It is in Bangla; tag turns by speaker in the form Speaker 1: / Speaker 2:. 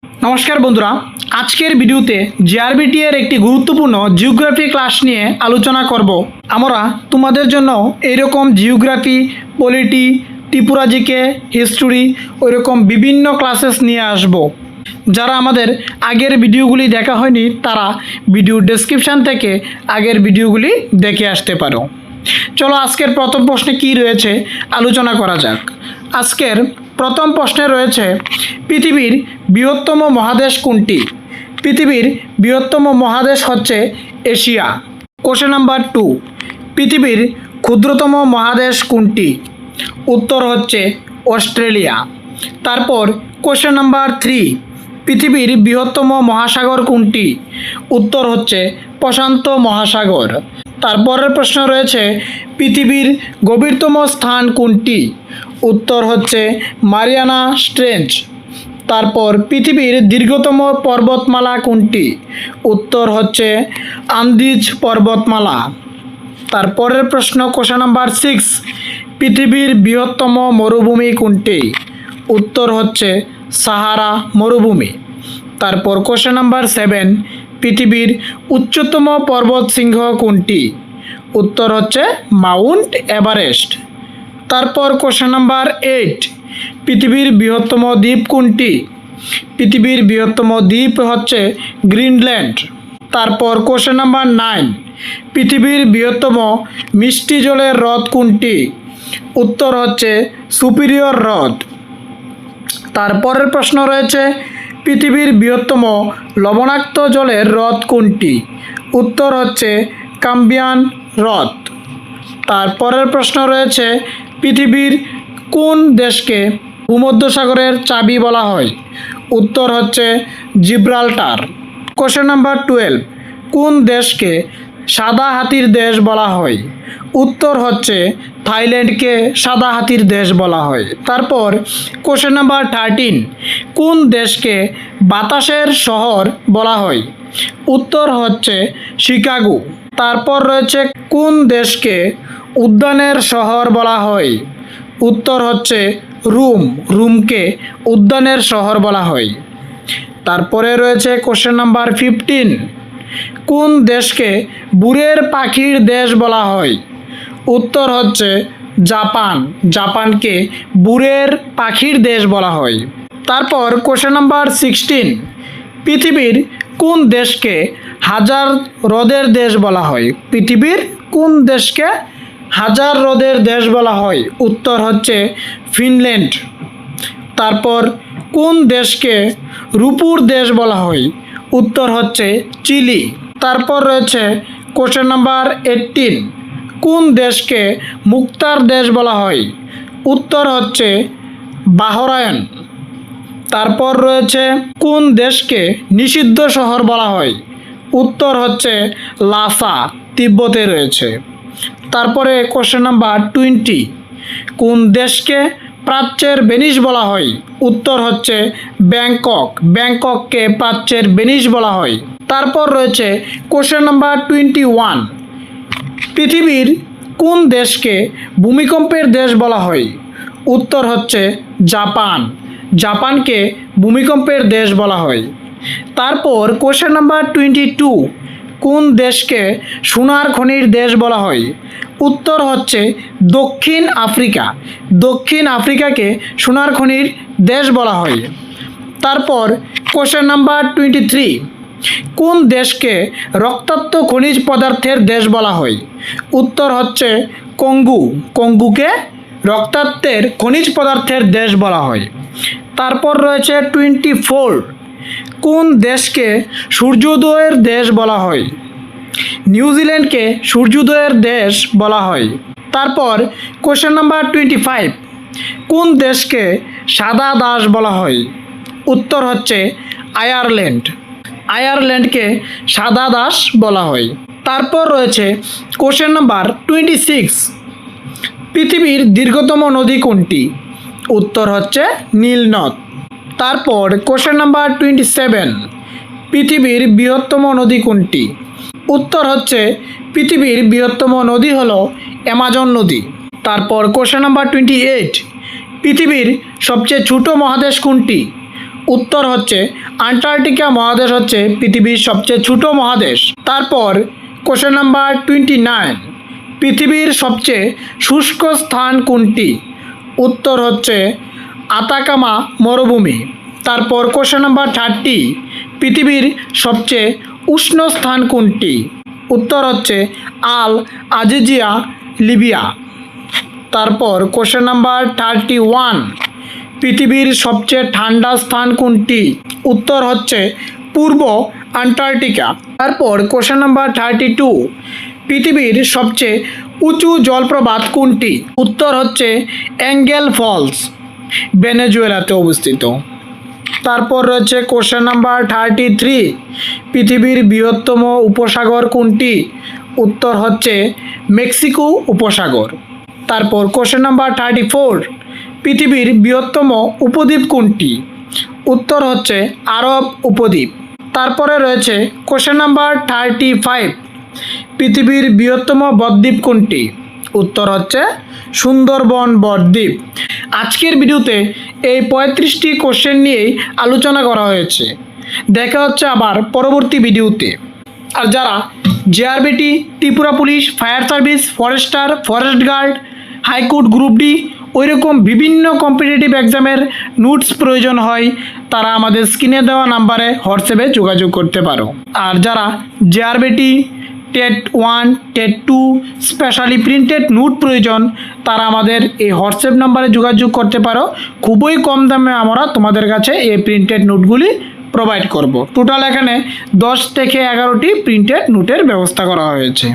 Speaker 1: নমস্কার বন্ধুরা, আজকের ভিডিওতে জিআরবিটি এর একটি গুরুত্বপূর্ণ জিওগ্রাফি ক্লাস নিয়ে আলোচনা করব। আমরা তোমাদের জন্য এইরকম geography, polity, Tripura GK, history ওইরকম বিভিন্ন ক্লাসেস নিয়ে আসব। যারা আমাদের আগের ভিডিওগুলি দেখা হয়নি তারা ভিডিও ডেসক্রিপশান থেকে আগের ভিডিওগুলি দেখে আসতে পারো। চলো আজকের প্রথম প্রশ্নে কি রয়েছে আলোচনা করা যাক। আজকের প্রথম প্রশ্নে রয়েছে, পৃথিবীর বৃহত্তম মহাদেশ কোনটি? পৃথিবীর বৃহত্তম মহাদেশ হচ্ছে এশিয়া। কোশ্চেন নাম্বার 2, পৃথিবীর ক্ষুদ্রতম মহাদেশ কোনটি? উত্তর হচ্ছে অস্ট্রেলিয়া। তারপর কোশ্চেন নাম্বার 3, পৃথিবীর বৃহত্তম মহাসাগর কোনটি? উত্তর হচ্ছে প্রশান্ত মহাসাগর। তারপরের প্রশ্ন রয়েছে, পৃথিবীর গভীরতম স্থান কোনটি? উত্তর হচ্ছে মারিয়ানা ট্রেঞ্চ। তারপর পৃথিবীর দীর্ঘতম পর্বতমালা কোনটি? উত্তর হচ্ছে আন্দিজ পর্বতমালা। তারপরের প্রশ্ন কোশ্চেন নাম্বার 6, পৃথিবীর বৃহত্তম মরুভূমি কোনটি? উত্তর হচ্ছে সাহারা মরুভূমি। তারপর কোশ্চেন নাম্বার 7, পৃথিবীর উচ্চতম পর্বতশৃঙ্গ কোনটি? উত্তর হচ্ছে মাউন্ট এভারেস্ট। তারপর কোশ্চেন নাম্বার 8, পৃথিবীর বৃহত্তম দ্বীপ কোনটি? পৃথিবীর বৃহত্তম দ্বীপ হচ্ছে গ্রিনল্যান্ড। তারপর কোশ্চেন নাম্বার 9, পৃথিবীর বৃহত্তম মিষ্টি জলের হ্রদ কোনটি? উত্তর হচ্ছে সুপিরিয়র হ্রদ। তারপরের প্রশ্ন রয়েছে, পৃথিবীর বৃহত্তম লবণাক্ত জলের হ্রদ কোনটি? উত্তর হচ্ছে কাম্বিয়ান হ্রদ। তারপরের প্রশ্ন রয়েছে, পৃথিবীর কোন দেশকে ভূমধ্যসাগরের চাবি বলা হয়? উত্তর হচ্ছে জিব্রাল্টার। কোশ্চেন নাম্বার 12, কোন দেশকে সাদা হাতির দেশ বলা হয়? উত্তর হচ্ছে থাইল্যান্ডকে সাদা হাতির দেশ বলা হয়। তারপর কোশ্চেন নাম্বার 13, কোন দেশকে বাতাসের শহর বলা হয়? উত্তর হচ্ছে শিকাগো। তারপর রয়েছে, কোন দেশকে উদ্যানের শহর বলা হয়? উত্তর হচ্ছে রোমকে উদ্যানের শহর বলা হয়। তারপরে রয়েছে কোশ্চেন নাম্বার 15, কোন দেশকে বুড়ের পাখির দেশ বলা হয়? উত্তর হচ্ছে জাপানকে বুড়ের পাখির দেশ বলা হয়। তারপর কোশ্চেন নাম্বার 16, পৃথিবীর কোন দেশকে হাজার হ্রদের দেশ বলা হয়? পৃথিবীর কোন দেশকে হাজার হ্রদের দেশ বলা হয়? উত্তর হচ্ছে ফিনল্যান্ড। তারপর কোন দেশকে রূপুর দেশ বলা হয়? উত্তর হচ্ছে চিলি। তারপর রয়েছে কোশ্চেন নাম্বার 18, কোন দেশকে মুক্তার দেশ বলা হয়? উত্তর হচ্ছে বাহরাইন। তারপর রয়েছে, কোন দেশকে নিষিদ্ধ শহর বলা হয়? উত্তর হচ্ছে লাসা, তিব্বতে রয়েছে। তারপরে কোশ্চেন নাম্বার 20, কোন দেশকে প্রাচ্যের ভেনিস বলা হয়? উত্তর হচ্ছে ব্যাংকককে প্রাচ্যের ভেনিস বলা হয়। তারপর রয়েছে কোশ্চেন নাম্বার 21, পৃথিবীর কোন দেশকে ভূমিকম্পের দেশ বলা হয়? উত্তর হচ্ছে জাপানকে ভূমিকম্পের দেশ বলা হয়। তারপর কোশ্চেন নাম্বার 22, কোন দেশকে সোনার খনির দেশ বলা হয়? উত্তর হচ্ছে দক্ষিণ আফ্রিকাকে সোনার খনির দেশ বলা হয়। তারপর কোশ্চেন নাম্বার 23, কোন দেশকে রক্তাক্ত খনিজ পদার্থের দেশ বলা হয়? উত্তর হচ্ছে কঙ্গুকে রক্তাক্তের খনিজ পদার্থের দেশ বলা হয়। তারপর রয়েছে 24, কোন দেশকে সূর্যোদয়ের দেশ বলা হয়? নিউজিল্যান্ডকে সূর্যোদয়ের দেশ বলা হয়। তারপর কোশ্চেন নাম্বার 25, কোন দেশকে সাদা দাস বলা হয়? উত্তর হচ্ছে আয়ারল্যান্ডকে সাদা দাস বলা হয়। তারপর রয়েছে কোশ্চেন নাম্বার 26, পৃথিবীর দীর্ঘতম নদী কোনটি? উত্তর হচ্ছে নীল নদ। তারপর কোশ্চেন নাম্বার 27, পৃথিবীর বৃহত্তম নদী কোনটি? উত্তর হচ্ছে পৃথিবীর বৃহত্তম নদী হলো অ্যামাজন নদী। তারপর কোশ্চেন নাম্বার 28, পৃথিবীর সবচেয়ে ছোট মহাদেশ কোনটি? উত্তর হচ্ছে আন্টার্কটিকা মহাদেশ হচ্ছে পৃথিবীর সবচেয়ে ছোট মহাদেশ। তারপর কোশ্চেন নাম্বার 29, পৃথিবীর সবচেয়ে শুষ্ক স্থান কোনটি? উত্তর হচ্ছে আতাকামা মরুভূমি। তারপর কোশ্চেন নাম্বার 30, পৃথিবীর সবচেয়ে উষ্ণ স্থান কোনটি? উত্তর হচ্ছে আল আজিজিয়া, লিবিয়া। তারপর কোশ্চেন নাম্বার 31, পৃথিবীর সবচেয়ে ঠান্ডা স্থান কোনটি? উত্তর হচ্ছে পূর্ব আন্টার্কটিকা। তারপর কোশ্চেন নাম্বার 32, পৃথিবীর সবচেয়ে উঁচু জলপ্রপাত কোনটি? উত্তর হচ্ছে অ্যাঙ্গেল ফলস, ভেনেজুয়েলাতে অবস্থিত। তারপর রয়েছে কোশ্চেন নাম্বার 33, পৃথিবীর বৃহত্তম উপসাগর কোনটি? উত্তর হচ্ছে মেক্সিকো উপসাগর। তারপর কোশ্চেন নাম্বার 34, পৃথিবীর বৃহত্তম উপদ্বীপ কোনটি? উত্তর হচ্ছে আরব উপদ্বীপ। তারপরে রয়েছে কোশ্চেন নাম্বার 35, পৃথিবীর বৃহত্তম বদ্বীপ কোনটি? উত্তর হচ্ছে সুন্দরবন বদ্বীপ। আজকের ভিডিওতে এই 35টি কোশ্চেন নিয়েই আলোচনা করা হয়েছে। দেখা হচ্ছে আবার পরবর্তী ভিডিওতে। আর যারা JRBT, Tripura police, fire service, forester, forest guard, high court group D ওইরকম বিভিন্ন কম্পিটিটিভ এক্সামের নোটস প্রয়োজন হয়, তারা আমাদের স্ক্রিনে দেওয়া নাম্বারে হোয়াটসঅ্যাপে যোগাযোগ করতে পারো। আর যারা JRBT, TET 1, TET 2 specially printed note প্রয়োজন, তারা আমাদের এই হোয়াটসঅ্যাপ নাম্বারে যোগাযোগ করতে পারো। খুবই কম দামে আমরা তোমাদের কাছে এই প্রিন্টেড নোটগুলি প্রোভাইড করব। টোটাল এখানে 10 থেকে 11টি প্রিন্টেড নোটের ব্যবস্থা করা হয়েছে।